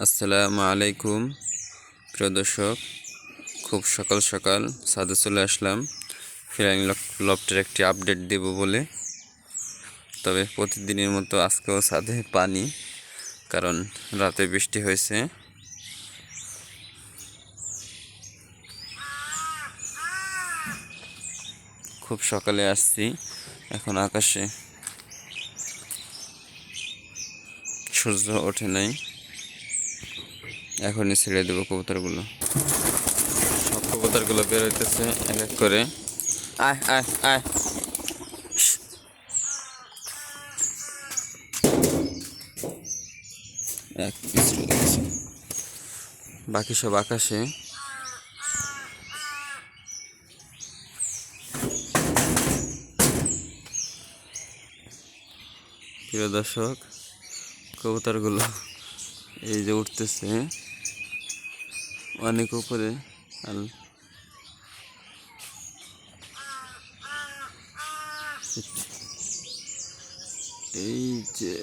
আসসালামু আলাইকুম প্রিয় দর্শক, খুব সকাল সকাল ছাদে চলে আসলাম ফ্লাইং লফটের একটি আপডেট দেব বলে। তবে প্রতিদিনের মতো আজকেও ছাদে পানি, কারণ রাতে বৃষ্টি হয়েছে। খুব সকালে আসছি, এখন আকাশে সূর্য ওঠে নাই। এখনই ছেড়ে দেবো কবুতরগুলো। সব কবুতরগুলো বের হইতেছে এক এক করে। আয় আয় আয়, এক পিস রয়ে গেছে, বাকি সব আকাশে। প্রিয় দর্শক, কবুতরগুলো এই যে উঠতেছে অনেক উপরে। এই যে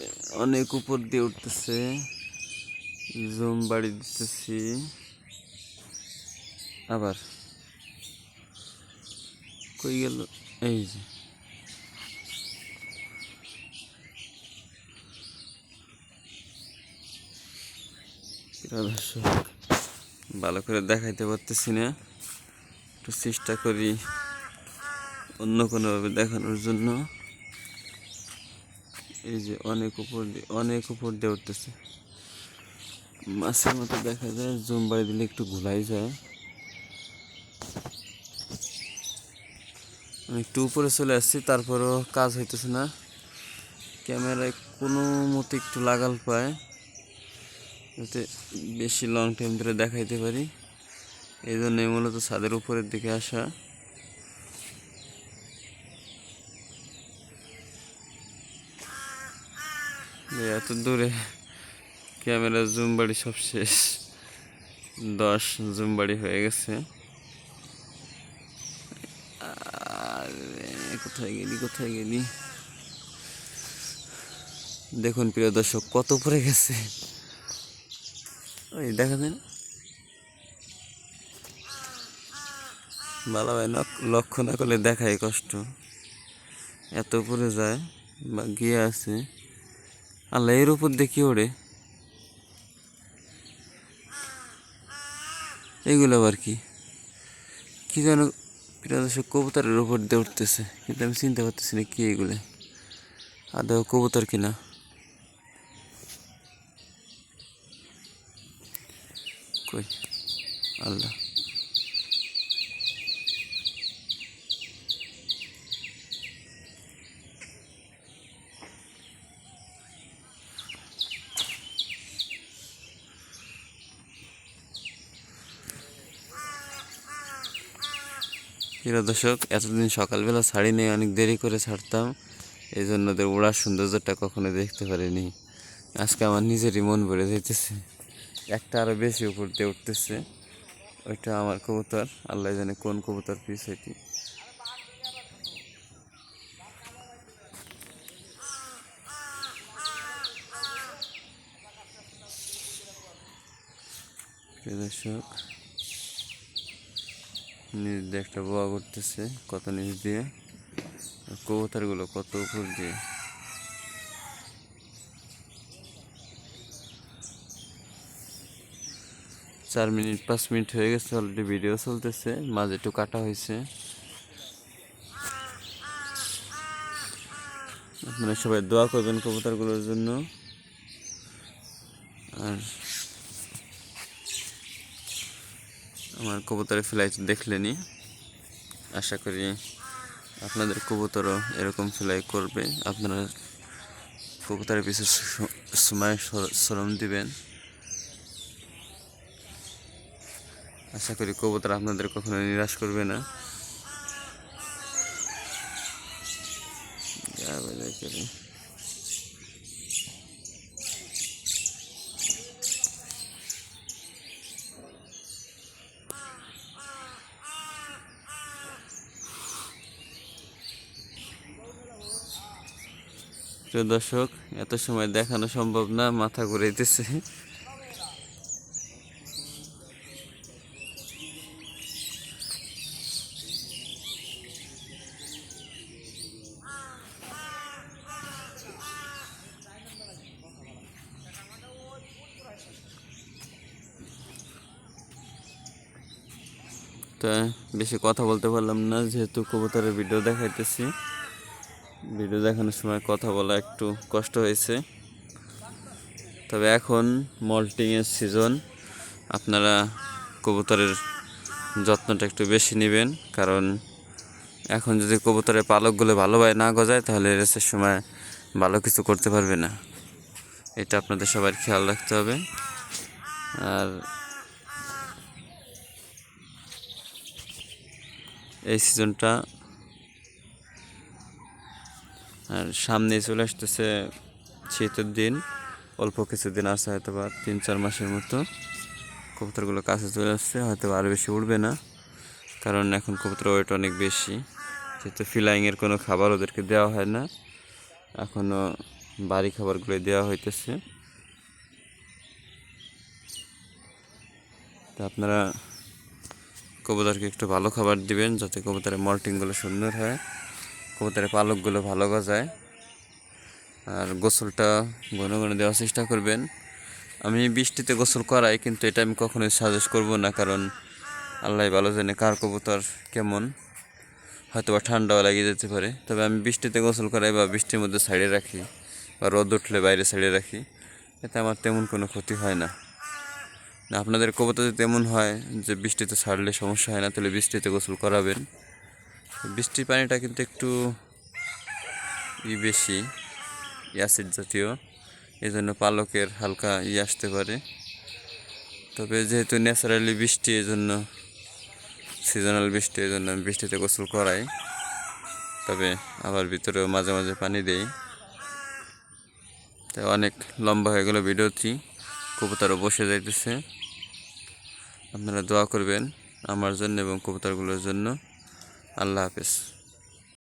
অনেক উপর দিয়ে উঠতেছে, জুম বাড়ি দিতেছি। আবার কই গেল? এই যে প্রিয় দর্শক, ভালো করে দেখাইতে পারতেছি না, একটু চেষ্টা করি অন্য কোনোভাবে দেখানোর জন্য। এই যে অনেক উপর দিয়ে উঠতেছে, মাছের মতো দেখা যায়। জুম বাড়ি দিলে একটু ঘোলাই যায়। আমি একটু উপরে চলে আসছি, তারপরও কাজ হইতেছে না। ক্যামেরায় কোনো মতো একটু লাগাল পায়, যাতে বেশি লং টাইম ধরে দেখাইতে পারি। এই জন্যই মূলত ছাদের উপরের দিকে আসা। এত দূরে ক্যামেরা জুম বাড়ি সব শেষ, 10 জুম বাড়ি হয়ে গেছে। আর কোথায় গেলি? দেখুন প্রিয় দর্শক, কত উপরে গেছে। ওই দেখা যায় না, ভালোভাবে লক্ষ্য না করলে দেখাই কষ্ট। এত উপরে যায় বা গিয়ে আছে। আল্লাহ, এর উপর দেখি ওড়ে। এইগুলো আবার কি যেন প্রিয় দর্শক, কবুতরের উপর দিয়ে উঠতেছে, কিন্তু আমি চিনতে পারতেছি না কি এগুলো, আদৌ কবুতর কিনা। কই আল্লাহ, প্রিয় দর্শক, এতদিন সকালবেলা ছাড়ি নেই, অনেক দেরি করে ছাড়তাম। এই জন্য ওদের ওড়ার সৌন্দর্যটা কখনো দেখতে পারিনি। আজকে আমার নিজেরই মন ভরে যাইতেছে। একটা আরও বেশি উপর দিয়ে উঠতেছে, ওইটা আমার কবুতর, আল্লাহ জানে কোন কবুতর পিস এটি। প্রিয় দর্শক, নিচ দিয়ে একটা বোয়া করতেছে, কত নিচ দিয়ে। কবুতরগুলো কত উপর দিয়ে। 4 মিনিট 5 মিনিট হয়ে গেছে, অলরেডি ভিডিও চলতেছে, মাঝে একটু কাটা হয়েছে। আপনারা সবাই দোয়া করবেন কবুতরগুলোর জন্য। আর আমার কবুতরের ফ্লাইট দেখলেনি, আশা করি আপনাদের কবুতরও এরকম ফ্লাই করবে। আপনারা কবুতরের পিছনে সময় শ্রম দিবেন। আশা করি কবুতর আপনাদের কখনো নিরাশ করবে না। প্রিয় দর্শক, এত সময় দেখানো সম্ভব না, মাথা ঘুরাইতেছে। তো বেশি কথা বলতে পারলাম না, যেহেতু কবুতরের ভিডিও দেখাইতেছি। ভিডিও দেখানোর সময় কথা বলা একটু কষ্ট হয়েছে। তবে এখন মল্টিংয়ের সিজন, আপনারা কবুতরের যত্নটা একটু বেশি নেবেন, কারণ এখন যদি কবুতরের পালকগুলো ভালোভাবে না গজায় তাহলে রেসের সময় ভালো কিছু করতে পারবে না। এটা আপনাদের সবার খেয়াল রাখতে হবে। আর এই সিজনটা আর সামনে চলে আসতেছে শীতের দিন, অল্প কিছুদিন আছে, হয়তো বা 3-4 মাসের মতো কবুতরগুলো কাছে চলে আসছে, হয়তো আরও বেশি উঠবে না, কারণ এখন কবুতর ওয়েট অনেক বেশি। যেহেতু ফিলাইংয়ের কোনো খাবার ওদেরকে দেওয়া হয় না, এখনও বাড়ি খাবারগুলো দেওয়া হইতেছে। তো আপনারা কবুতরকে একটু ভালো খাবার দিবেন, যাতে কবুতরের মল্টিংগুলো সুন্দর হয়, কবুতরের পালকগুলো ভালো গজায়। আর গোসলটা ঘন ঘন দেওয়ার চেষ্টা করবেন। আমি বৃষ্টিতে গোসল করাই, কিন্তু এটা আমি কখনোই সাজেস্ট করব না, কারণ আল্লাহ ভালো জানে কার কবুতর কেমন, হয়তো বা ঠান্ডাও লাগিয়ে যেতে পারে। তবে আমি বৃষ্টিতে গোসল করাই বা বৃষ্টির মধ্যে সাইডে রাখি, বা রোদ উঠলে বাইরে সাইডে রাখি, এতে আমার তেমন কোনো ক্ষতি হয় না। না, আপনাদের কবুতর যদি তেমন হয় যে বৃষ্টিতে ছাড়লে সমস্যা হয় না, তাহলে বৃষ্টিতে গোসল করাবেন। বৃষ্টির পানিটা কিন্তু একটু বেশি অ্যাসিড জাতীয়, এই জন্য পালকের হালকা আসতে পারে। তবে যেহেতু ন্যাচারালি বৃষ্টি, এই জন্য সিজনাল বৃষ্টি, এই জন্য আমি বৃষ্টিতে গোসল করাই। তবে আবার ভিতরেও মাঝে মাঝে পানি দেই। তাই অনেক লম্বা হয়ে গেল ভিডিওটি, কবুতরও বসে যাইতেছে। আপনারা দোয়া করবেন আমার জন্য এবং কবুতরগুলোর জন্য। আল্লাহ হাফেজ।